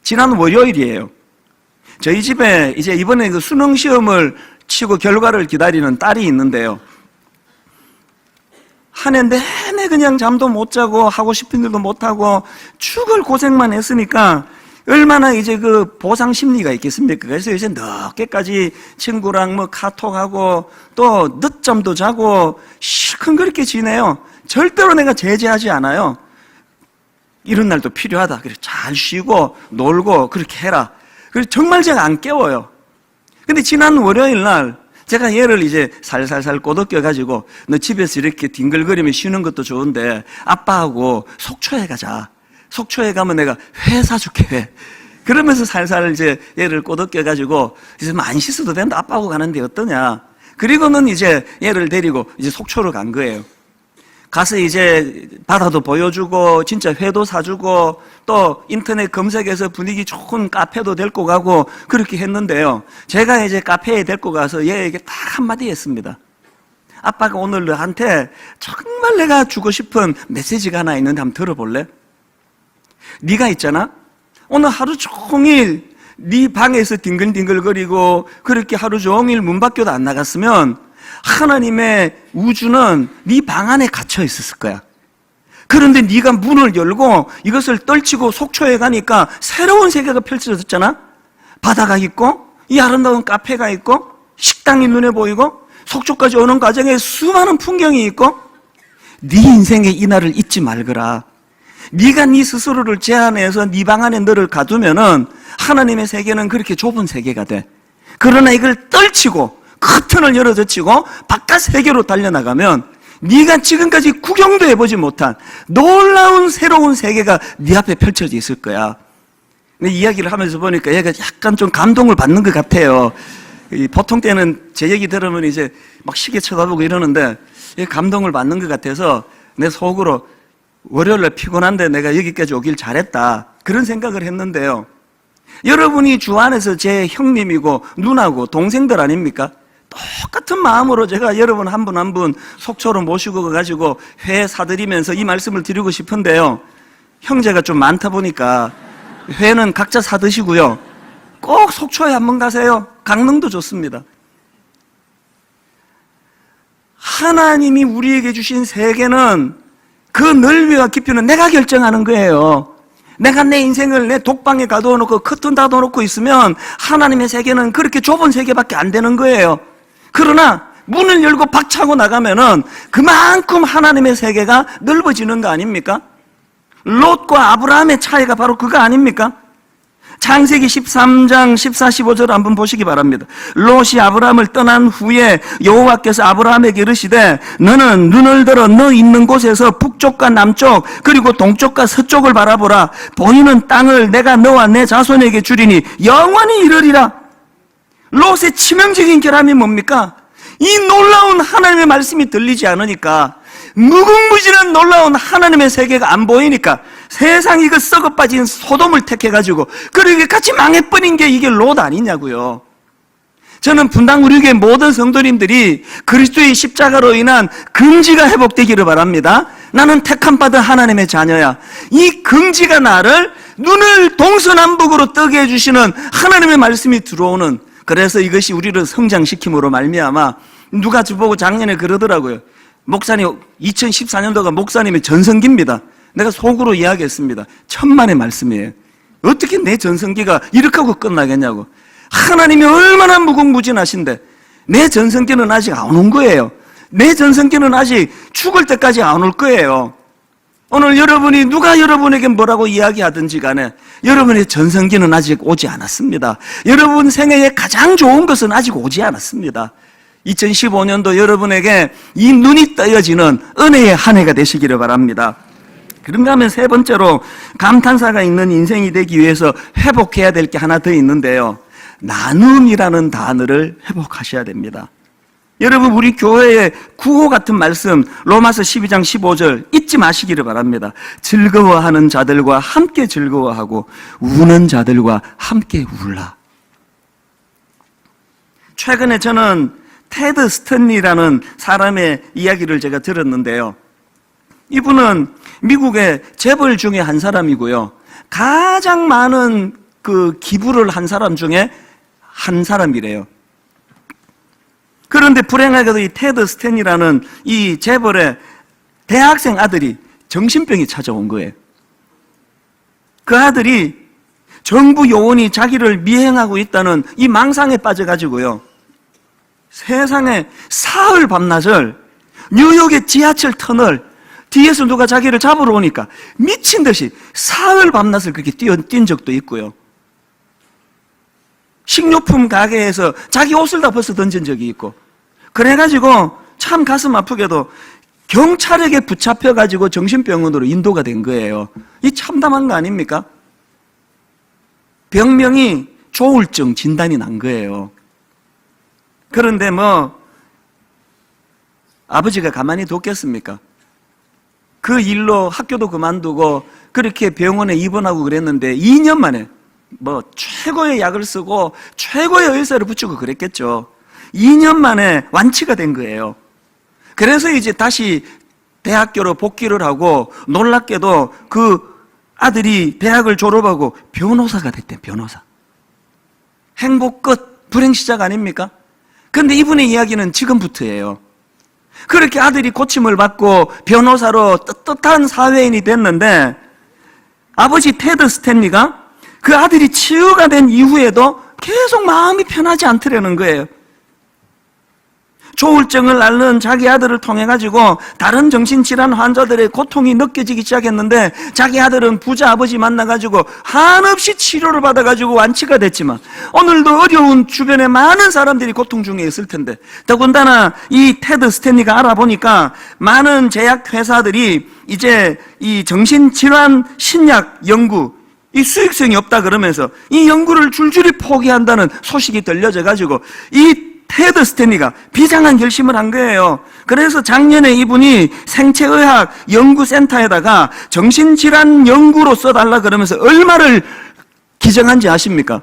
지난 월요일이에요. 저희 집에 이제 이번에 그 수능 시험을 치고 결과를 기다리는 딸이 있는데요. 한 해 내내 그냥 잠도 못 자고 하고 싶은 일도 못 하고 죽을 고생만 했으니까 얼마나 이제 그 보상 심리가 있겠습니까? 그래서 이제 늦게까지 친구랑 뭐 카톡하고 또 늦잠도 자고 시큰그렇게 지내요. 절대로 내가 제재하지 않아요. 이런 날도 필요하다. 그래 잘 쉬고 놀고 그렇게 해라. 그래서 정말 제가 안 깨워요. 근데 지난 월요일 날 제가 얘를 이제 살살살 꼬드겨가지고 너 집에서 이렇게 뒹글거리며 쉬는 것도 좋은데 아빠하고 속초에 가자. 속초에 가면 내가 회 사줄게, 회. 그러면서 살살 이제 얘를 꼬드겨가지고 이제 안 씻어도 된다. 아빠하고 가는데 어떠냐. 그리고는 이제 얘를 데리고 이제 속초로 간 거예요. 가서 이제 바다도 보여주고 진짜 회도 사주고 또 인터넷 검색해서 분위기 좋은 카페도 데리고 가고 그렇게 했는데요. 제가 이제 카페에 데리고 가서 얘에게 딱 한마디 했습니다. 아빠가 오늘 너한테 정말 내가 주고 싶은 메시지가 하나 있는데 한번 들어볼래? 네가 있잖아. 오늘 하루 종일 네 방에서 뒹글뒹글거리고 그렇게 하루 종일 문 밖에도 안 나갔으면 하나님의 우주는 네 방 안에 갇혀 있었을 거야. 그런데 네가 문을 열고 이것을 떨치고 속초에 가니까 새로운 세계가 펼쳐졌잖아. 바다가 있고 이 아름다운 카페가 있고 식당이 눈에 보이고 속초까지 오는 과정에 수많은 풍경이 있고 네 인생의 이 날을 잊지 말거라. 네가 네 스스로를 제한해서 네 방 안에 너를 가두면은 하나님의 세계는 그렇게 좁은 세계가 돼. 그러나 이걸 떨치고 커튼을 열어젖히고 바깥 세계로 달려나가면 네가 지금까지 구경도 해보지 못한 놀라운 새로운 세계가 네 앞에 펼쳐져 있을 거야. 근데 이야기를 하면서 보니까 얘가 약간 좀 감동을 받는 것 같아요. 보통 때는 제 얘기 들으면 이제 막 시계 쳐다보고 이러는데 감동을 받는 것 같아서 내 속으로 월요일날 피곤한데 내가 여기까지 오길 잘했다 그런 생각을 했는데요. 여러분이 주 안에서 제 형님이고 누나고 동생들 아닙니까? 똑같은 마음으로 제가 여러분 한 분 한 분 속초로 모시고 가가지고 회 사드리면서 이 말씀을 드리고 싶은데요. 형제가 좀 많다 보니까 회는 각자 사드시고요. 꼭 속초에 한번 가세요. 강릉도 좋습니다. 하나님이 우리에게 주신 세계는 그 넓이와 깊이는 내가 결정하는 거예요. 내가 내 인생을 내 독방에 가둬놓고 커튼 닫아놓고 있으면 하나님의 세계는 그렇게 좁은 세계밖에 안 되는 거예요. 그러나 문을 열고 박차고 나가면은 그만큼 하나님의 세계가 넓어지는 거 아닙니까? 롯과 아브라함의 차이가 바로 그거 아닙니까? 창세기 13장 14, 15절 한번 보시기 바랍니다. 롯이 아브라함을 떠난 후에 여호와께서 아브라함에게 이르시되 너는 눈을 들어 너 있는 곳에서 북쪽과 남쪽 그리고 동쪽과 서쪽을 바라보라. 보이는 땅을 내가 너와 내 자손에게 주리니 영원히 이르리라. 롯의 치명적인 결함이 뭡니까? 이 놀라운 하나님의 말씀이 들리지 않으니까 무궁무진한 놀라운 하나님의 세계가 안 보이니까 세상이 그 썩어빠진 소돔을 택해가지고 그렇게 같이 망해버린 게 이게 롯 아니냐고요. 저는 분당 우리 교회 모든 성도님들이 그리스도의 십자가로 인한 긍지가 회복되기를 바랍니다. 나는 택함받은 하나님의 자녀야. 이 긍지가 나를 눈을 동서남북으로 뜨게 해주시는 하나님의 말씀이 들어오는, 그래서 이것이 우리를 성장시킴으로 말미암아 누가 저보고 작년에 그러더라고요. 목사님, 2014년도가 목사님의 전성기입니다. 내가 속으로 이야기했습니다. 천만의 말씀이에요. 어떻게 내 전성기가 이렇게 하고 끝나겠냐고. 하나님이 얼마나 무궁무진하신데 내 전성기는 아직 안 온 거예요. 내 전성기는 아직 죽을 때까지 안 올 거예요. 오늘 여러분이 누가 여러분에게 뭐라고 이야기하든지 간에 여러분의 전성기는 아직 오지 않았습니다. 여러분 생애에 가장 좋은 것은 아직 오지 않았습니다. 2015년도 여러분에게 이 눈이 떠여지는 은혜의 한 해가 되시기를 바랍니다. 그런가 하면 세 번째로 감탄사가 있는 인생이 되기 위해서 회복해야 될 게 하나 더 있는데요. 나눔이라는 단어를 회복하셔야 됩니다. 여러분, 우리 교회의 구호 같은 말씀 로마서 12장 15절 잊지 마시기를 바랍니다. 즐거워하는 자들과 함께 즐거워하고 우는 자들과 함께 울라. 최근에 저는 테드 스탠리라는 사람의 이야기를 제가 들었는데요. 이분은 미국의 재벌 중에 한 사람이고요. 가장 많은 그 기부를 한 사람 중에 한 사람이래요. 그런데 불행하게도 이 테드 스탠이라는 이 재벌의 대학생 아들이 정신병이 찾아온 거예요. 그 아들이 정부 요원이 자기를 미행하고 있다는 이 망상에 빠져가지고요, 세상에 사흘 밤낮을 뉴욕의 지하철 터널 뒤에서 누가 자기를 잡으러 오니까 미친 듯이 사흘 밤낮을 그렇게 뛴 적도 있고요, 식료품 가게에서 자기 옷을 다 벗어 던진 적이 있고, 그래가지고 참 가슴 아프게도 경찰에게 붙잡혀가지고 정신병원으로 인도가 된 거예요. 이 참담한 거 아닙니까? 병명이 조울증 진단이 난 거예요. 그런데 아버지가 가만히 뒀겠습니까? 그 일로 학교도 그만두고 그렇게 병원에 입원하고 그랬는데 2년 만에 최고의 약을 쓰고 최고의 의사를 붙이고 그랬겠죠. 2년 만에 완치가 된 거예요. 그래서 이제 다시 대학교로 복귀를 하고, 놀랍게도 그 아들이 대학을 졸업하고 변호사가 됐대, 변호사. 행복 끝, 불행 시작 아닙니까? 근데 이분의 이야기는 지금부터예요. 그렇게 아들이 고침을 받고 변호사로 떳떳한 사회인이 됐는데, 아버지 테드 스탠리가 그 아들이 치유가 된 이후에도 계속 마음이 편하지 않더라는 거예요. 조울증을 앓는 자기 아들을 통해 가지고 다른 정신질환 환자들의 고통이 느껴지기 시작했는데, 자기 아들은 부자 아버지 만나가지고 한없이 치료를 받아가지고 완치가 됐지만 오늘도 어려운 주변에 많은 사람들이 고통 중에 있을 텐데, 더군다나 이 테드 스탠리가 알아보니까 많은 제약회사들이 이제 이 정신질환 신약 연구 이 수익성이 없다 그러면서 이 연구를 줄줄이 포기한다는 소식이 들려져 가지고 이 테드 스탠리가 비장한 결심을 한 거예요. 그래서 작년에 이분이 생체의학 연구센터에다가 정신질환 연구로 써달라 그러면서 얼마를 기증한지 아십니까?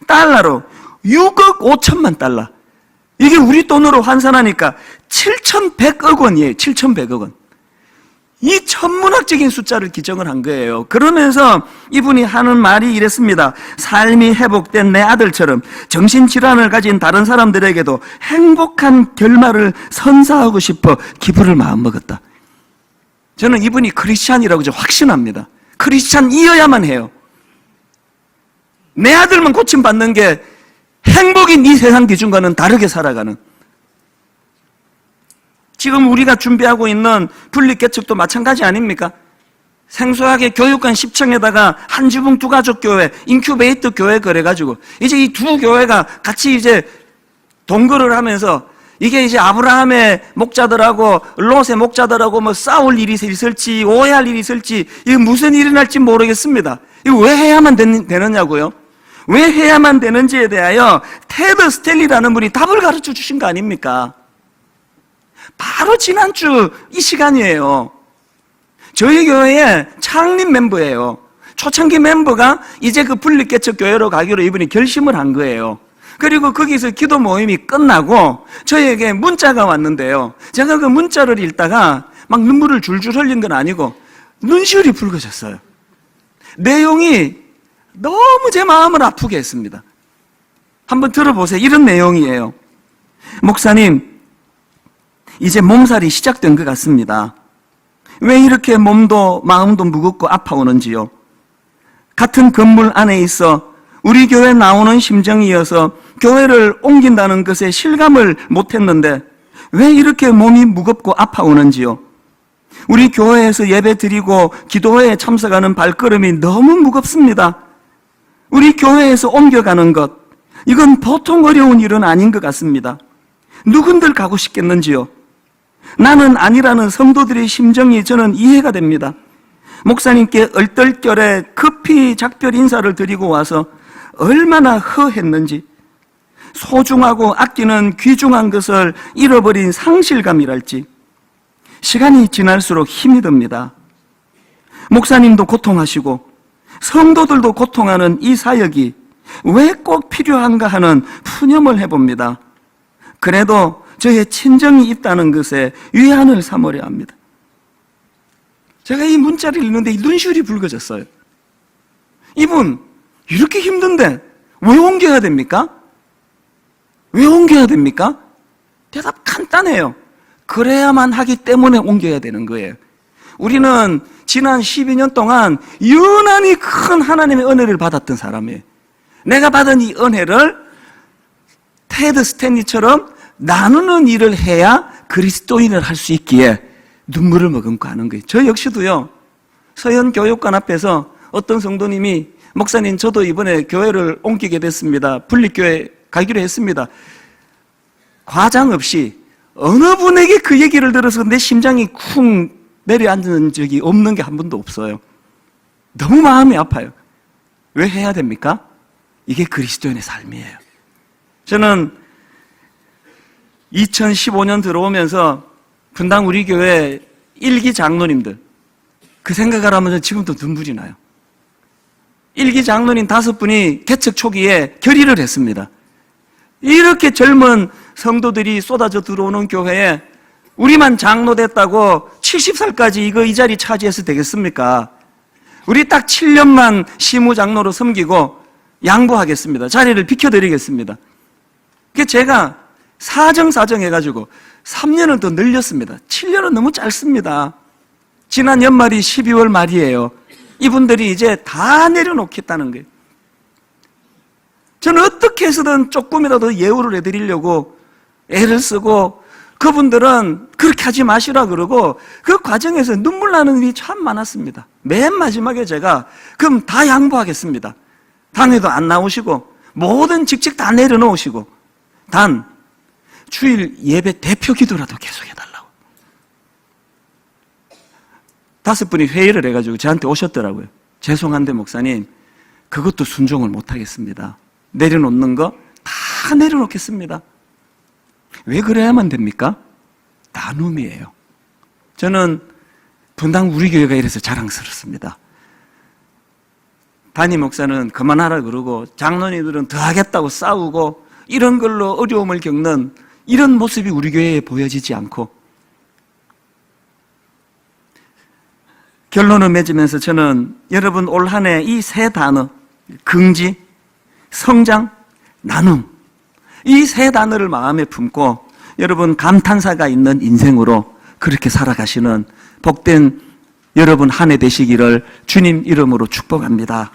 달러로 6억 5천만 달러. 이게 우리 돈으로 환산하니까 7,100억 원이에요. 7,100억 원. 이 천문학적인 숫자를 기정을 한 거예요. 그러면서 이분이 하는 말이 이랬습니다. 삶이 회복된 내 아들처럼 정신질환을 가진 다른 사람들에게도 행복한 결말을 선사하고 싶어 기부를 마음먹었다. 저는 이분이 크리스찬이라고 확신합니다. 크리스찬이어야만 해요. 내 아들만 고침받는 게 행복인 이 세상 기준과는 다르게 살아가는, 지금 우리가 준비하고 있는 분리개척도 마찬가지 아닙니까? 생소하게 교육관 10층에다가 한 지붕 두 가족 교회, 인큐베이터 교회 그래가지고 이제 이 두 교회가 같이 이제 동거를 하면서 이게 이제 아브라함의 목자들하고 롯의 목자들하고 싸울 일이 있을지 오해할 일이 있을지 이게 무슨 일이 날지 모르겠습니다. 이거 왜 해야만 되느냐고요? 왜 해야만 되는지에 대하여 테드 스탠리라는 분이 답을 가르쳐 주신 거 아닙니까? 바로 지난주 이 시간이에요. 저희 교회의 창립 멤버예요. 초창기 멤버가 이제 그 분리개척 교회로 가기로 이분이 결심을 한 거예요. 그리고 거기서 기도 모임이 끝나고 저에게 문자가 왔는데요. 제가 그 문자를 읽다가 막 눈물을 줄줄 흘린 건 아니고 눈시울이 붉어졌어요. 내용이 너무 제 마음을 아프게 했습니다. 한번 들어보세요. 이런 내용이에요. 목사님, 이제 몸살이 시작된 것 같습니다. 왜 이렇게 몸도 마음도 무겁고 아파오는지요? 같은 건물 안에 있어 우리 교회 나오는 심정이어서 교회를 옮긴다는 것에 실감을 못했는데 왜 이렇게 몸이 무겁고 아파오는지요? 우리 교회에서 예배 드리고 기도회에 참석하는 발걸음이 너무 무겁습니다. 우리 교회에서 옮겨가는 것, 이건 보통 어려운 일은 아닌 것 같습니다. 누군들 가고 싶겠는지요? 나는 아니라는 성도들의 심정이 저는 이해가 됩니다. 목사님께 얼떨결에 급히 작별 인사를 드리고 와서 얼마나 허했는지, 소중하고 아끼는 귀중한 것을 잃어버린 상실감이랄지 시간이 지날수록 힘이 듭니다. 목사님도 고통하시고 성도들도 고통하는 이 사역이 왜 꼭 필요한가 하는 푸념을 해봅니다. 그래도 저의 친정이 있다는 것에 위안을 삼으려 합니다. 제가 이 문자를 읽는데 눈시울이 붉어졌어요. 이분 이렇게 힘든데 왜 옮겨야 됩니까? 왜 옮겨야 됩니까? 대답 간단해요. 그래야만 하기 때문에 옮겨야 되는 거예요. 우리는 지난 12년 동안 유난히 큰 하나님의 은혜를 받았던 사람이에요. 내가 받은 이 은혜를 테드 스탠리처럼 나누는 일을 해야 그리스도인을 할 수 있기에 눈물을 머금고 하는 거예요. 저 역시도요, 서현교육관 앞에서 어떤 성도님이 목사님, 저도 이번에 교회를 옮기게 됐습니다. 분립교회 가기로 했습니다. 과장 없이 어느 분에게 그 얘기를 들어서 내 심장이 쿵 내려앉는 적이 없는 게 한 번도 없어요. 너무 마음이 아파요. 왜 해야 됩니까? 이게 그리스도인의 삶이에요. 저는 2015년 들어오면서 분당 우리 교회 1기 장로님들 그 생각을 하면 지금도 눈물이 나요. 1기 장로님 5분이 개척 초기에 결의를 했습니다. 이렇게 젊은 성도들이 쏟아져 들어오는 교회에 우리만 장로 됐다고 70살까지 이 자리 차지해서 되겠습니까? 우리 딱 7년만 시무장로로 섬기고 양보하겠습니다. 자리를 비켜드리겠습니다. 그게 제가 사정 해가지고 3년을 더 늘렸습니다. 7년은 너무 짧습니다. 지난 연말이 12월 말이에요. 이분들이 이제 다 내려놓겠다는 거예요. 저는 어떻게 해서든 조금이라도 예우를 해드리려고 애를 쓰고, 그분들은 그렇게 하지 마시라 그러고, 그 과정에서 눈물 나는 일이 참 많았습니다. 맨 마지막에 제가 그럼 다 양보하겠습니다. 당회도 안 나오시고 모든 직책 다 내려놓으시고 단 주일 예배 대표 기도라도 계속 해달라고. 5분이 회의를 해가지고 저한테 오셨더라고요. 죄송한데 목사님, 그것도 순종을 못하겠습니다. 내려놓는 거 다 내려놓겠습니다. 왜 그래야만 됩니까? 나눔이에요. 저는 분당 우리 교회가 이래서 자랑스럽습니다. 담임 목사는 그만하라 그러고 장로님들은 더 하겠다고 싸우고 이런 걸로 어려움을 겪는 이런 모습이 우리 교회에 보여지지 않고, 결론을 맺으면서 저는 여러분 올 한 해 이 세 단어, 긍지, 성장, 나눔, 이 세 단어를 마음에 품고 여러분 감탄사가 있는 인생으로 그렇게 살아가시는 복된 여러분 한 해 되시기를 주님 이름으로 축복합니다.